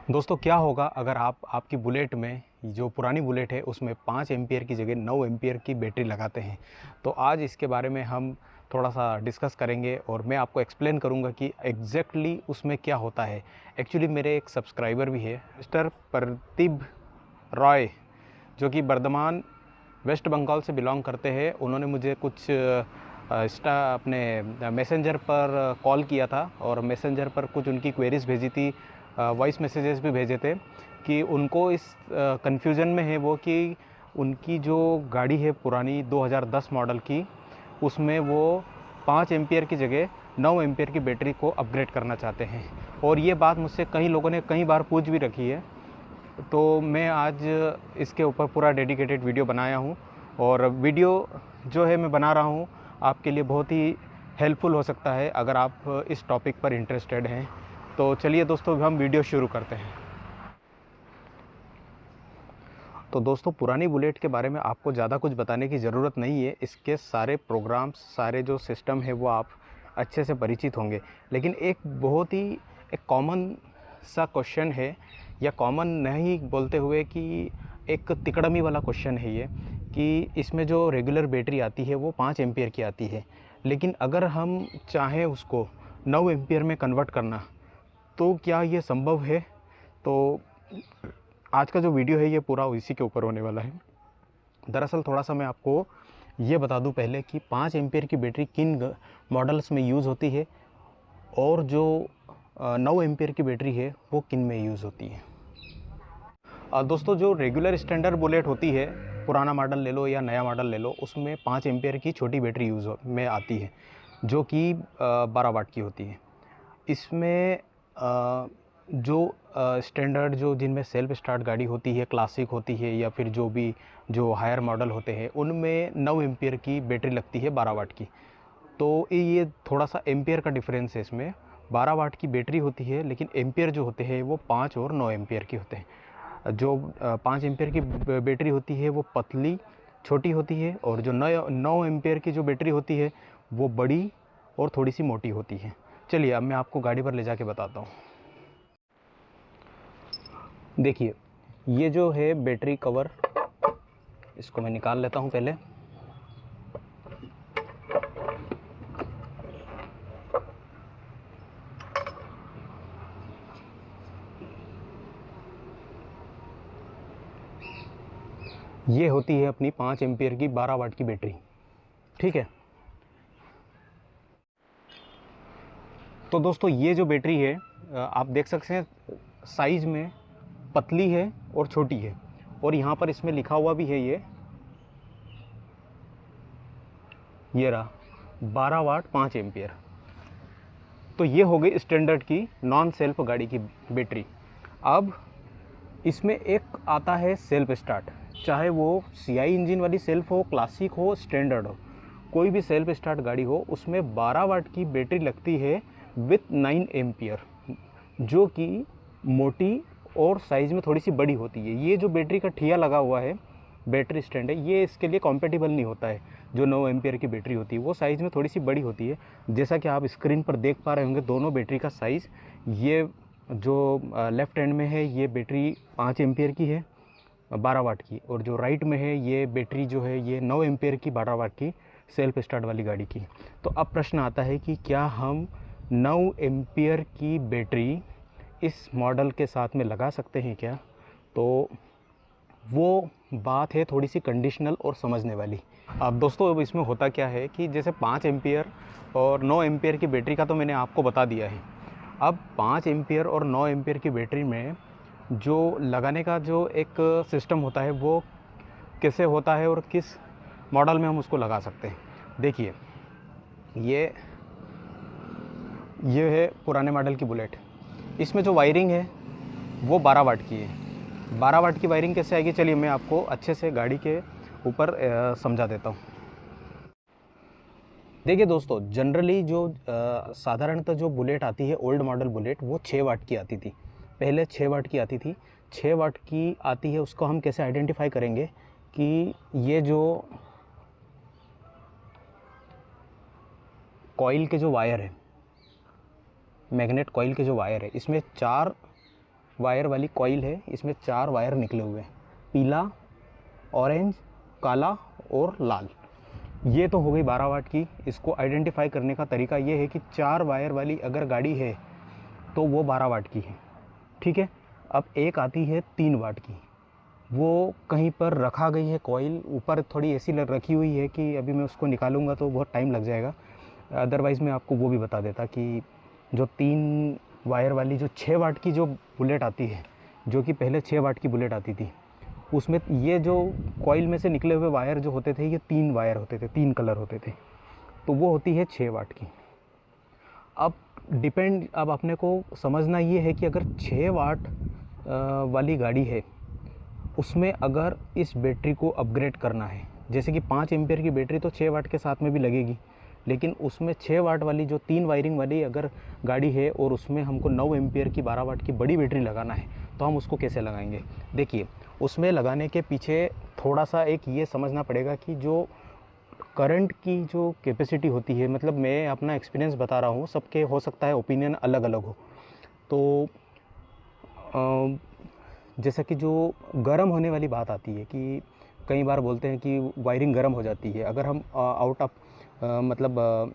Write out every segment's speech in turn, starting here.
दोस्तों क्या होगा अगर आपकी बुलेट में जो पुरानी बुलेट है उसमें 5 एम्पियर की जगह 9 एम्पियर की बैटरी लगाते हैं। तो आज इसके बारे में हम थोड़ा सा डिस्कस करेंगे और मैं आपको एक्सप्लेन करूंगा कि एग्जैक्टली उसमें क्या होता है। एक्चुअली मेरे एक सब्सक्राइबर भी है मिस्टर प्रदीप रॉय, जो कि बर्धमान वेस्ट बंगाल से बिलोंग करते हैं। उन्होंने मुझे कुछ अपने मैसेंजर पर कॉल किया था और मैसेंजर पर कुछ उनकी क्वेरीज भेजी थी, वॉइस मैसेजेस भी भेजे थे कि उनको इस कन्फ्यूज़न में है वो कि उनकी जो गाड़ी है पुरानी 2010 मॉडल की, उसमें वो 5 एम्पियर की जगह 9 एम्पियर की बैटरी को अपग्रेड करना चाहते हैं। और ये बात मुझसे कई लोगों ने कई बार पूछ भी रखी है। तो मैं आज इसके ऊपर पूरा डेडिकेटेड वीडियो बनाया हूँ और वीडियो जो है मैं बना रहा हूँ आपके लिए बहुत ही हेल्पफुल हो सकता है अगर आप इस टॉपिक पर इंटरेस्टेड हैं। तो चलिए दोस्तों, हम वीडियो शुरू करते हैं। तो दोस्तों, पुरानी बुलेट के बारे में आपको ज़्यादा कुछ बताने की ज़रूरत नहीं है। इसके सारे प्रोग्राम्स, सारे जो सिस्टम है वो आप अच्छे से परिचित होंगे। लेकिन एक बहुत ही एक कॉमन सा क्वेश्चन है, या कॉमन नहीं बोलते हुए कि एक तिकड़मी वाला क्वेश्चन है ये, कि इसमें जो रेगुलर बैटरी आती है वो 5 एम्पियर की आती है, लेकिन अगर हम चाहें उसको 9 एम्पियर में कन्वर्ट करना, तो क्या ये संभव है? तो आज का जो वीडियो है ये पूरा इसी के ऊपर होने वाला है। दरअसल थोड़ा सा मैं आपको ये बता दूं पहले कि 5 एम्पियर की बैटरी किन मॉडल्स में यूज़ होती है और जो 9 एम्पियर की बैटरी है वो किन में यूज़ होती है। दोस्तों, जो रेगुलर स्टैंडर्ड बुलेट होती है, पुराना मॉडल ले लो या नया मॉडल ले लो, उसमें 5 एम्पियर की छोटी बैटरी यूज़ में आती है, जो कि 12 वाट की होती है। इसमें जो स्टैंडर्ड जो जिनमें सेल्फ स्टार्ट गाड़ी होती है, क्लासिक होती है, या फिर जो भी जो हायर मॉडल होते हैं, उनमें 9 एम्पियर की बैटरी लगती है 12 वाट की। तो ये थोड़ा सा एम्पियर का डिफरेंस है इसमें। 12 वाट की बैटरी होती है, लेकिन एम्पियर जो होते हैं वो 5 और 9 एम्पियर के होते हैं। जो 5 एम्पियर की बैटरी होती है वो पतली छोटी होती है, और जो 9 एम्पियर की जो बैटरी होती है वो बड़ी और थोड़ी सी मोटी होती है। चलिए अब मैं आपको गाड़ी पर ले जाके बताता हूँ। देखिए, ये जो है बैटरी कवर, इसको मैं निकाल लेता हूँ पहले। ये होती है अपनी 5 एम्पियर की 12 वाट की बैटरी। ठीक है। तो दोस्तों, ये जो बैटरी है आप देख सकते हैं साइज़ में पतली है और छोटी है, और यहाँ पर इसमें लिखा हुआ भी है ये रहा 12 वाट 5 एम्पियर। तो ये हो गई स्टैंडर्ड की नॉन सेल्फ गाड़ी की बैटरी। अब इसमें एक आता है सेल्फ स्टार्ट, चाहे वो सीआई इंजन वाली सेल्फ हो, क्लासिक हो, स्टैंडर्ड हो, कोई भी सेल्फ स्टार्ट गाड़ी हो, उसमें 12 वाट की बैटरी लगती है विथ 9 एम्पियर, जो कि मोटी और साइज़ में थोड़ी सी बड़ी होती है। ये जो बैटरी का ठिया लगा हुआ है, बैटरी स्टैंड है, ये इसके लिए कॉम्पेटिबल नहीं होता है। जो 9 एम्पियर की बैटरी होती है वो साइज़ में थोड़ी सी बड़ी होती है। जैसा कि आप स्क्रीन पर देख पा रहे होंगे, दोनों बैटरी का साइज़, ये जो लेफ़्ट हैंड में है ये बैटरी 5 एम्पियर की है 12 वाट की, और जो राइट में है ये बैटरी जो है ये 9 एम्पियर की 12 वाट की सेल्फ स्टार्ट वाली गाड़ी की। तो अब प्रश्न आता है कि क्या हम 9 एम्पियर की बैटरी इस मॉडल के साथ में लगा सकते हैं क्या? तो वो बात है थोड़ी सी कंडीशनल और समझने वाली। अब दोस्तों, अब इसमें होता क्या है कि जैसे 5 एम्पियर और 9 एम्पियर की बैटरी का तो मैंने आपको बता दिया है। अब 5 एम्पियर और 9 एम्पियर की बैटरी में जो लगाने का जो एक सिस्टम होता है वो कैसे होता है और किस मॉडल में हम उसको लगा सकते हैं। देखिए, ये है पुराने मॉडल की बुलेट। इसमें जो वायरिंग है वो 12 वाट की है। 12 वाट की वायरिंग कैसे आएगी, चलिए मैं आपको अच्छे से गाड़ी के ऊपर समझा देता हूँ। देखिए दोस्तों, जनरली जो साधारणतः जो बुलेट आती है, ओल्ड मॉडल बुलेट, वो 6 वाट की आती थी। पहले 6 वाट की आती थी। 6 वाट की आती है, उसको हम कैसे आइडेंटिफाई करेंगे कि ये जो कॉइल के जो वायर है, मैग्नेट कॉइल के जो वायर है, इसमें 4 वायर वाली कॉइल है, इसमें 4 वायर निकले हुए हैं, पीला, ऑरेंज, काला और लाल। ये तो हो गई 12 वाट की। इसको आइडेंटिफाई करने का तरीका ये है कि 4 वायर वाली अगर गाड़ी है तो वो 12 वाट की है, ठीक है। अब एक आती है 3 वाट की, वो कहीं पर रखा गई है कॉइल, ऊपर थोड़ी ऐसी रखी हुई है कि अभी मैं उसको निकालूंगा तो बहुत टाइम लग जाएगा, अदरवाइज़ मैं आपको वो भी बता देता कि जो 3 वायर वाली जो 6 वाट की जो बुलेट आती है, जो कि पहले 6 वाट की बुलेट आती थी, उसमें ये जो कॉइल में से निकले हुए वायर जो होते थे ये 3 वायर होते थे, 3 कलर होते थे, तो वो होती है 6 वाट की। अब अपने को समझना ये है कि अगर 6 वाट वाली गाड़ी है, उसमें अगर इस बैटरी को अपग्रेड करना है, जैसे कि 5 एम्पियर की बैटरी तो 6 वाट के साथ में भी लगेगी, लेकिन उसमें 6 वाट वाली जो 3 वायरिंग वाली अगर गाड़ी है और उसमें हमको 9 एम्पियर की 12 वाट की बड़ी बैटरी लगाना है, तो हम उसको कैसे लगाएंगे। देखिए, उसमें लगाने के पीछे थोड़ा सा एक ये समझना पड़ेगा कि जो करंट की जो कैपेसिटी होती है, मतलब मैं अपना एक्सपीरियंस बता रहा हूँ, सबके हो सकता है ओपिनियन अलग अलग हो, तो जैसा कि जो गर्म होने वाली बात आती है कि कई बार बोलते हैं कि वायरिंग गर्म हो जाती है, अगर हम आउट ऑफ मतलब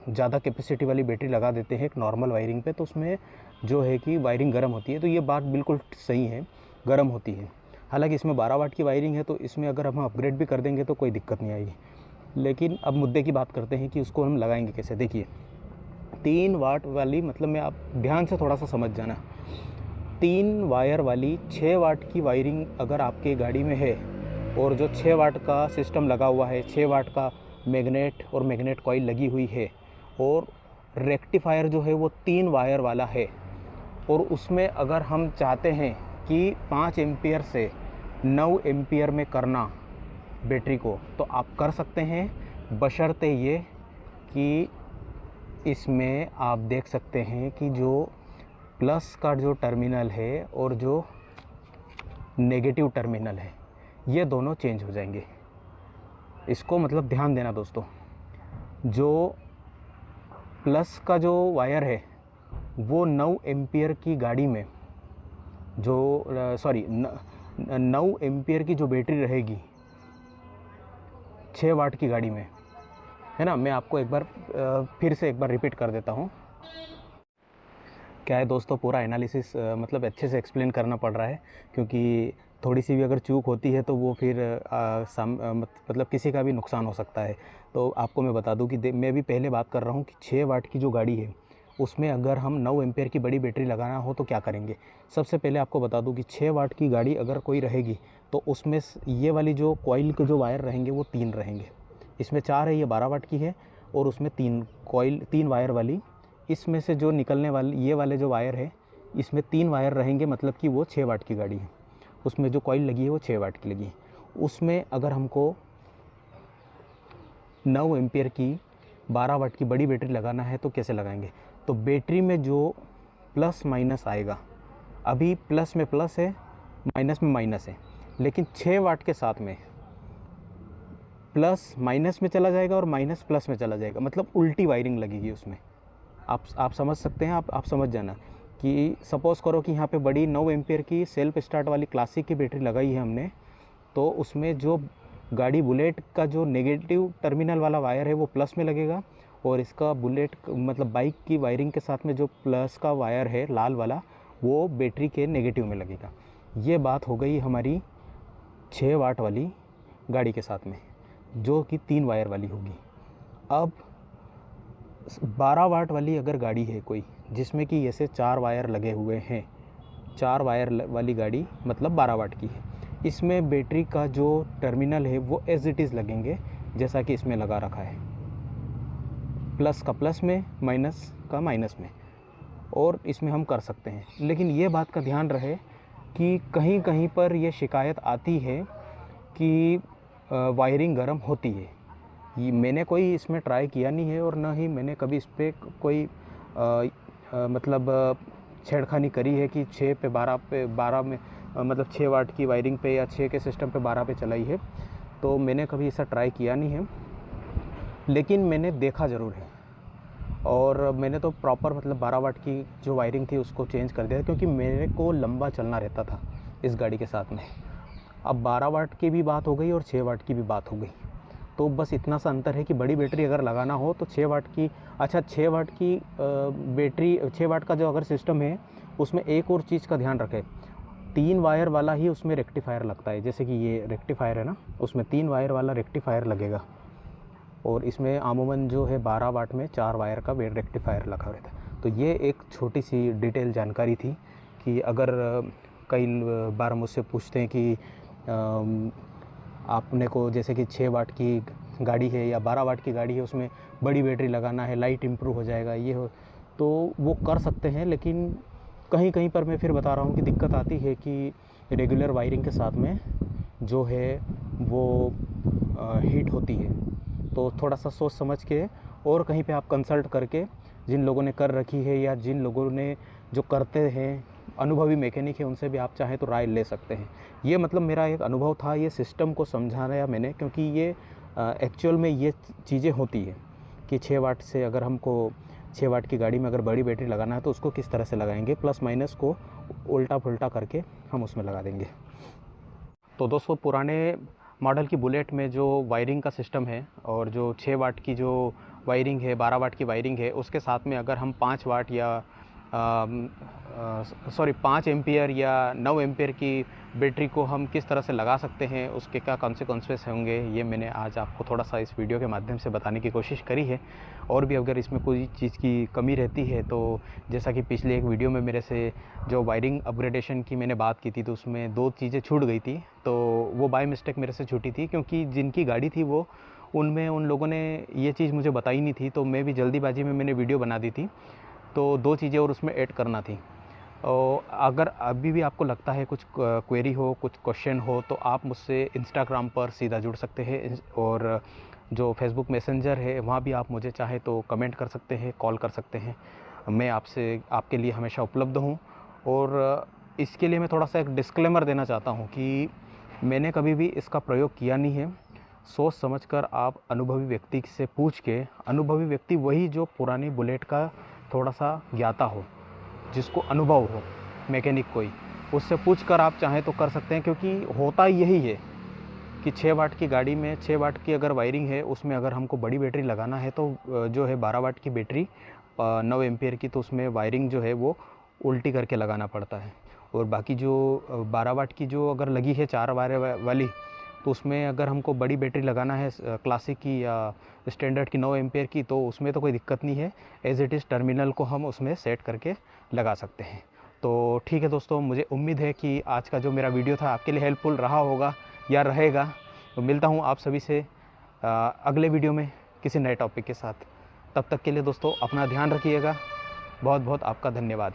ज़्यादा कैपेसिटी वाली बैटरी लगा देते हैं एक नॉर्मल वायरिंग पे, तो उसमें जो है कि वायरिंग गर्म होती है। तो ये बात बिल्कुल सही है, गर्म होती है। हालांकि इसमें 12 वाट की वायरिंग है, तो इसमें अगर हम अपग्रेड भी कर देंगे तो कोई दिक्कत नहीं आएगी। लेकिन अब मुद्दे की बात करते हैं कि उसको हम लगाएंगे कैसे। देखिए, 3 वाट वाली, मतलब मैं आप ध्यान से थोड़ा सा समझ जाना, 3 वायर वाली 6 वाट की वायरिंग अगर आपके गाड़ी में है और जो 6 वाट का सिस्टम लगा हुआ है, 6 वाट का मैग्नेट और मैग्नेट कॉइल लगी हुई है, और रेक्टिफायर जो है वो 3 वायर वाला है, और उसमें अगर हम चाहते हैं कि 5 एम्पियर से 9 एम्पियर में करना बैटरी को, तो आप कर सकते हैं, बशर्ते ये कि इसमें आप देख सकते हैं कि जो प्लस का जो टर्मिनल है और जो नेगेटिव टर्मिनल है, ये दोनों चेंज हो जाएंगे। इसको मतलब ध्यान देना दोस्तों, जो प्लस का जो वायर है वो 9 एम्पियर की गाड़ी में, जो 9 एम्पियर की जो बैटरी रहेगी 6 वाट की गाड़ी में, है ना। मैं आपको एक बार फिर से एक बार रिपीट कर देता हूँ। क्या है दोस्तों, पूरा एनालिसिस मतलब अच्छे से एक्सप्लेन करना पड़ रहा है, क्योंकि थोड़ी सी भी अगर चूक होती है तो वो फिर मतलब किसी का भी नुकसान हो सकता है। तो आपको मैं बता दूं कि मैं भी पहले बात कर रहा हूं कि 6 वाट की जो गाड़ी है उसमें अगर हम 9 एम्पियर की बड़ी बैटरी लगाना हो तो क्या करेंगे। सबसे पहले आपको बता दूं कि 6 वाट की गाड़ी अगर कोई रहेगी तो उसमें ये वाली जो कॉइल के जो वायर रहेंगे वो 3 रहेंगे। इसमें 4 है, ये 12 वाट की है, और उसमें 3 वायर वाली, इसमें से जो निकलने वाले ये वाले जो वायर है, इसमें 3 वायर रहेंगे, मतलब कि वो 6 वाट की गाड़ी है। उसमें जो कॉइल लगी है वो 6 वाट की लगी है। उसमें अगर हमको 9 एम्पियर की 12 वाट की बड़ी बैटरी लगाना है तो कैसे लगाएंगे। तो बैटरी में जो प्लस माइनस आएगा, अभी प्लस में प्लस है, माइनस में माइनस है, लेकिन 6 वाट के साथ में प्लस माइनस में चला जाएगा और माइनस प्लस में चला जाएगा, मतलब उल्टी वायरिंग लगेगी उसमें। आप समझ सकते हैं, आप समझ जाना कि सपोज़ करो कि यहाँ पे बड़ी 9 एम्पियर की सेल्फ स्टार्ट वाली क्लासिक की बैटरी लगाई है हमने, तो उसमें जो गाड़ी बुलेट का जो नेगेटिव टर्मिनल वाला वायर है वो प्लस में लगेगा, और इसका बुलेट मतलब बाइक की वायरिंग के साथ में जो प्लस का वायर है लाल वाला, वो बैटरी के नेगेटिव में लगेगा। ये बात हो गई हमारी 6 वाट वाली गाड़ी के साथ में, जो कि 3 वायर वाली होगी। अब 12 वाट वाली अगर गाड़ी है कोई, जिसमें कि ऐसे 4 वायर लगे हुए हैं, 4 वायर वाली गाड़ी मतलब 12 वाट की है, इसमें बैटरी का जो टर्मिनल है वो एज इट इज़ लगेंगे जैसा कि इसमें लगा रखा है, प्लस का प्लस में, माइनस का माइनस में, और इसमें हम कर सकते हैं। लेकिन ये बात का ध्यान रहे कि कहीं कहीं पर ये शिकायत आती है कि वायरिंग गर्म होती है। ये मैंने कोई इसमें ट्राई किया नहीं है, और ना ही मैंने कभी इस पर कोई मतलब छेड़खानी करी है कि 6 पे 12 में मतलब 6 वाट की वायरिंग पे या 6 के सिस्टम पे 12 पे चलाई है। तो मैंने कभी ऐसा ट्राई किया नहीं है, लेकिन मैंने देखा ज़रूर है। और मैंने तो प्रॉपर मतलब 12 वाट की जो वायरिंग थी उसको चेंज कर दिया, क्योंकि मेरे को लंबा चलना रहता था इस गाड़ी के साथ में। अब 12 वाट की भी बात हो गई और 6 वाट की भी बात हो गई, तो बस इतना सा अंतर है कि बड़ी बैटरी अगर लगाना हो तो 6 वाट की, अच्छा 6 वाट की बैटरी, 6 वाट का जो अगर सिस्टम है उसमें एक और चीज़ का ध्यान रखें, 3 वायर वाला ही उसमें रेक्टिफायर लगता है। जैसे कि ये रेक्टिफायर है ना, उसमें 3 वायर वाला रेक्टिफायर लगेगा, और इसमें अमूमन जो है 12 वाट में 4 वायर का रेक्टिफायर लगा रहता है। तो ये एक छोटी सी डिटेल जानकारी थी कि अगर कई बार मुझसे पूछते हैं कि आपने को जैसे कि 6 वाट की गाड़ी है या 12 वाट की गाड़ी है, उसमें बड़ी बैटरी लगाना है, लाइट इम्प्रूव हो जाएगा, ये हो, तो वो कर सकते हैं। लेकिन कहीं कहीं पर मैं फिर बता रहा हूँ कि दिक्कत आती है कि रेगुलर वायरिंग के साथ में जो है वो हीट होती है। तो थोड़ा सा सोच समझ के और कहीं पे आप कंसल्ट करके, जिन लोगों ने कर रखी है या जिन लोगों ने जो करते हैं अनुभवी मैकेनिक है, उनसे भी आप चाहें तो राय ले सकते हैं। ये मतलब मेरा एक अनुभव था, ये सिस्टम को समझाया मैंने, क्योंकि ये एक्चुअल में ये चीज़ें होती है कि 6 वाट से अगर हमको 6 वाट की गाड़ी में अगर बड़ी बैटरी लगाना है तो उसको किस तरह से लगाएंगे, प्लस माइनस को उल्टा पुल्टा करके हम उसमें लगा देंगे। तो दोस्तों, पुराने मॉडल की बुलेट में जो वायरिंग का सिस्टम है और जो 6 वाट की जो वायरिंग है, 12 वाट की वायरिंग है, उसके साथ में अगर हम 5 वाट या 5 एम्पियर या 9 एम्पियर की बैटरी को हम किस तरह से लगा सकते हैं, उसके क्या कॉन्सिक्वेंसेस होंगे, ये मैंने आज आपको थोड़ा सा इस वीडियो के माध्यम से बताने की कोशिश करी है। और भी अगर इसमें कोई चीज़ की कमी रहती है तो जैसा कि पिछले एक वीडियो में मेरे से जो वायरिंग अपग्रेडेशन की मैंने बात की थी, तो उसमें 2 चीज़ें छूट गई थी, तो वो बाय मिस्टेक मेरे से छूटी थी, क्योंकि जिनकी गाड़ी थी वो उनमें उन लोगों ने ये चीज़ मुझे बताई नहीं थी, तो मैं भी जल्दीबाजी में मैंने वीडियो बना दी थी, तो 2 चीज़ें और उसमें ऐड करना थी। और अगर अभी भी आपको लगता है कुछ क्वेरी हो, कुछ क्वेश्चन हो, तो आप मुझसे इंस्टाग्राम पर सीधा जुड़ सकते हैं, और जो फेसबुक मैसेंजर है वहाँ भी आप मुझे चाहे तो कमेंट कर सकते हैं, कॉल कर सकते हैं। मैं आपसे आपके लिए हमेशा उपलब्ध हूँ। और इसके लिए मैं थोड़ा सा एक डिस्क्लेमर देना चाहता हूँ कि मैंने कभी भी इसका प्रयोग किया नहीं है। सोच समझकर आप अनुभवी व्यक्ति से पूछ के, अनुभवी व्यक्ति वही जो पुरानी बुलेट का थोड़ा सा ज्ञाता हो, जिसको अनुभव हो, मैकेनिक कोई, उससे पूछ कर आप चाहें तो कर सकते हैं। क्योंकि होता यही है कि 6 वाट की गाड़ी में 6 वाट की अगर वायरिंग है, उसमें अगर हमको बड़ी बैटरी लगाना है तो जो है 12 वाट की बैटरी 9 एम्पियर की, तो उसमें वायरिंग जो है वो उल्टी करके लगाना पड़ता है। और बाकी जो 12 वाट की जो अगर लगी है 4 वायर वाली, तो उसमें अगर हमको बड़ी बैटरी लगाना है क्लासिक की या स्टैंडर्ड की 9 एम्पियर की, तो उसमें तो कोई दिक्कत नहीं है, एज़ इट इज़ टर्मिनल को हम उसमें सेट करके लगा सकते हैं। तो ठीक है दोस्तों, मुझे उम्मीद है कि आज का जो मेरा वीडियो था आपके लिए हेल्पफुल रहा होगा या रहेगा। तो मिलता हूँ आप सभी से अगले वीडियो में किसी नए टॉपिक के साथ। तब तक के लिए दोस्तों अपना ध्यान रखिएगा। बहुत बहुत आपका धन्यवाद।